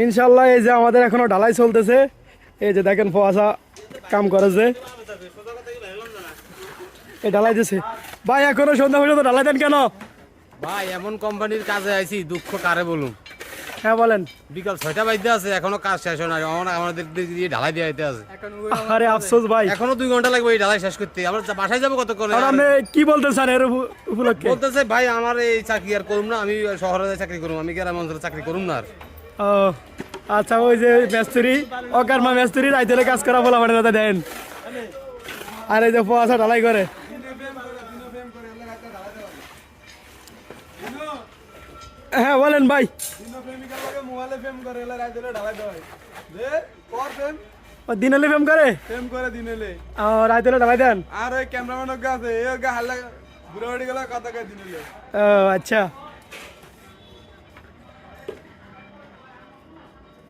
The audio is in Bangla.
ইনশাল্লাহ এই যে আমাদের এখনো ঢালাই চলতেছে, এই যে দেখেন ফোয়াশা কাম করেছে, এই ঢালাই দিছে। ভাই এখনো সন্ধ্যা পর্যন্ত ঢালাই দেন কেন? ভাই এমন কোম্পানির কাজে আইছি, দুঃখ কারে বলুন। হ্যাঁ বলেন। বিকাল 6টা বাজতে আছে, এখনো কাজ শেষ হয় না। আমাদের দিয়ে ঢালাই দিয়ে আইতে আছে, আরে আফসোস ভাই, এখনো 2 ঘন্টা লাগবে এই ঢালাই শেষ করতে। আমরা বাসায় যাবো কতক্ষণ? আর আপনি কি বলতে চান এর উপলক্ষে? বলতেছে ভাই আমার এই চাকরি আর করুম না, আমি শহরে চাকরি করুম, আমি গ্রাম অঞ্চলে চাকরি করুম না আর। ও আচ্ছা, ওই যে মেস্তুরি অকারমা মেস্তুরি রাইতেলে কাজ করা বলা মানে দাদা দেন, আর এই যে ফোয়াশা ঢালাই করে। হ্যাঁ বলেন ভাই। দিন হলে ফেম করে, রাইতে হলে ঢালাই দেন। আর ওই ক্যামেরাম্যান আছে, এই হাল্লা ঘুরে গেলে কথা কয় দিন হলে। ও আচ্ছা।